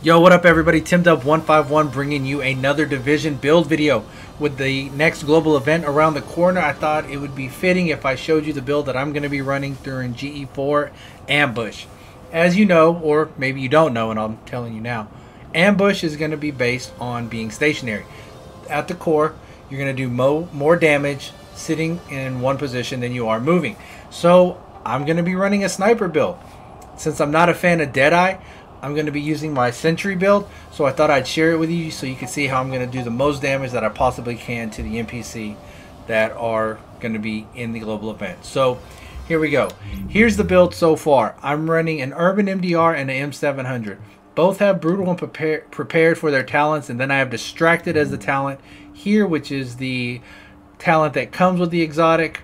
Yo, what up everybody? TimDub151 bringing you another Division build video. With the next global event around the corner, I thought it would be fitting if I showed you the build that I'm going to be running during GE4 Ambush. As you know, or maybe you don't know and I'm telling you now, Ambush is going to be based on being stationary. At the core, you're going to do more damage sitting in one position than you are moving. So I'm going to be running a sniper build. Since I'm not a fan of Deadeye, I'm going to be using my Sentry build, so I thought I'd share it with you so you can see how I'm going to do the most damage that I possibly can to the NPC that are going to be in the global event. So here we go. Here's the build so far. I'm running an Urban MDR and an M700. Both have Brutal and prepared for their talents, and then I have Distracted as the talent here, which is the talent that comes with the exotic,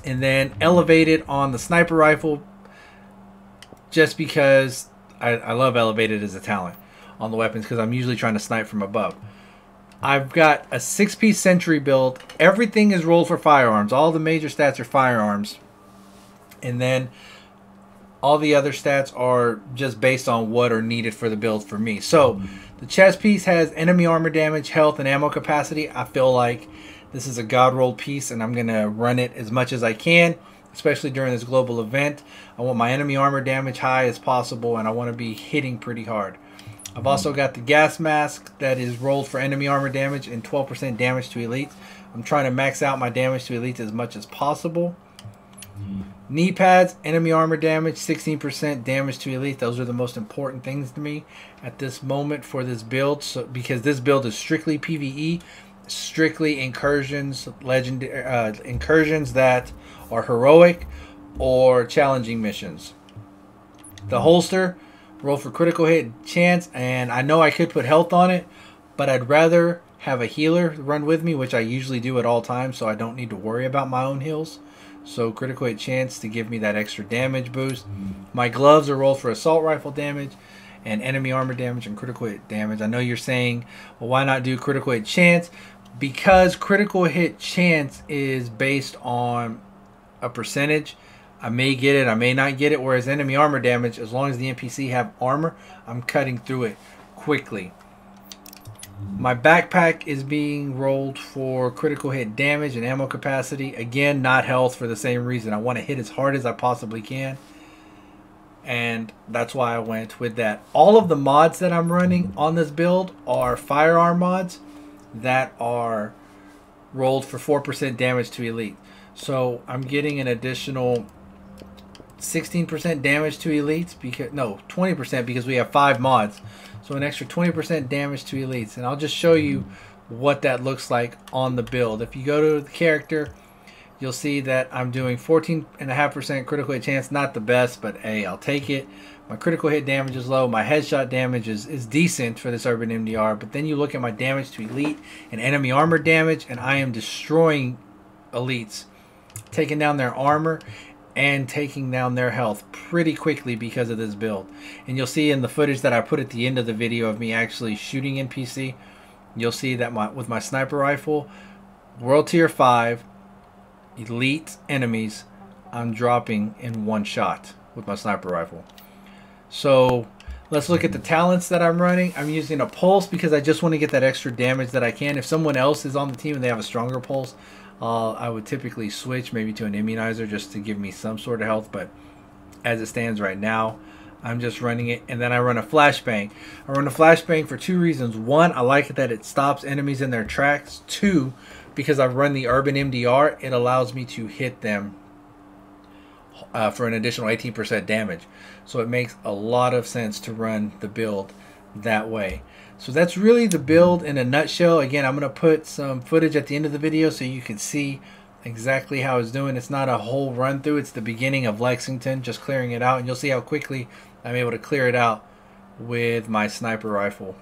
and then Elevated on the sniper rifle, just because I love Elevated as a talent on the weapons because I'm usually trying to snipe from above. I've got a 6-piece Sentry build. Everything is rolled for firearms. All the major stats are firearms. And then all the other stats are just based on what are needed for the build for me. So the chest piece has enemy armor damage, health, and ammo capacity. I feel like this is a god rolled piece and I'm going to run it as much as I can, especially during this global event. I want my enemy armor damage high as possible, and I want to be hitting pretty hard. I've also got the gas mask that is rolled for enemy armor damage and 12% damage to elites. I'm trying to max out my damage to elites as much as possible. Knee pads, enemy armor damage, 16% damage to elite. Those are the most important things to me at this moment for this build, so because this build is strictly PvE, strictly incursions, incursions that are heroic or challenging missions. The holster, roll for critical hit chance, and I know I could put health on it, but I'd rather have a healer run with me, which I usually do at all times, so I don't need to worry about my own heals. So critical hit chance to give me that extra damage boost. My gloves are rolled for assault rifle damage and enemy armor damage and critical hit damage. I know you're saying, well, why not do critical hit chance? Because critical hit chance is based on a percentage. I may get it, I may not get it, whereas enemy armor damage, as long as the NPC have armor, I'm cutting through it quickly. My backpack is being rolled for critical hit damage and ammo capacity. Again, not health for the same reason. I want to hit as hard as I possibly can, and that's why I went with that. All of the mods that I'm running on this build are firearm mods that are rolled for 4% damage to elite. So I'm getting an additional 16% damage to elites, because no, 20%, because we have 5 mods. So an extra 20% damage to elites, and I'll just show you what that looks like on the build. If you go to the character, you'll see that I'm doing 14.5% critical hit chance. Not the best, but hey, I'll take it. My critical hit damage is low. My headshot damage is decent for this Urban MDR. But then you look at my damage to elite and enemy armor damage, and I am destroying elites, taking down their armor and taking down their health pretty quickly because of this build. And you'll see in the footage that I put at the end of the video of me actually shooting NPC, you'll see that with my sniper rifle, World Tier 5, elite enemies, I'm dropping in one shot with my sniper rifle. So let's look at the talents that I'm running. I'm using a pulse because I just want to get that extra damage that I can. If someone else is on the team and they have a stronger pulse, I would typically switch maybe to an immunizer just to give me some sort of health, but as it stands right now, I'm just running it. And then I run a flashbang. I run a flashbang for 2 reasons. 1, I like it that it stops enemies in their tracks. 2, because I've run the Urban MDR, it allows me to hit them for an additional 18% damage. So it makes a lot of sense to run the build that way. So that's really the build in a nutshell. Again, I'm going to put some footage at the end of the video so you can see exactly how it's doing. It's not a whole run through. It's the beginning of Lexington, just clearing it out. And you'll see how quickly I'm able to clear it out with my sniper rifle.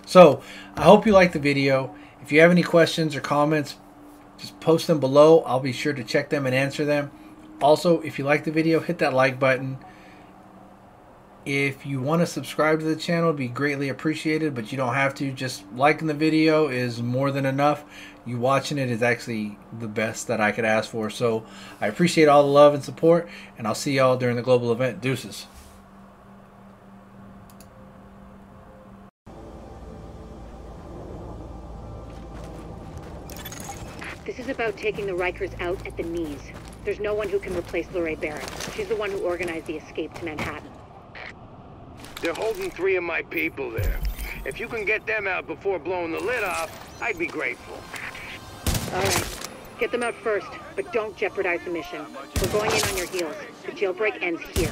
So I hope you liked the video. If you have any questions or comments, just post them below. I'll be sure to check them and answer them. Also, if you like the video, hit that like button. If you want to subscribe to the channel, it'd be greatly appreciated, but you don't have to. Just liking the video is more than enough. You watching it is actually the best that I could ask for. So I appreciate all the love and support, and I'll see y'all during the global event. Deuces. about taking the Rikers out at the knees. There's no one who can replace Lorraine Barrett. She's the one who organized the escape to Manhattan. They're holding 3 of my people there. If you can get them out before blowing the lid off, I'd be grateful. All right. Get them out first, but don't jeopardize the mission. We're going in on your heels. The jailbreak ends here.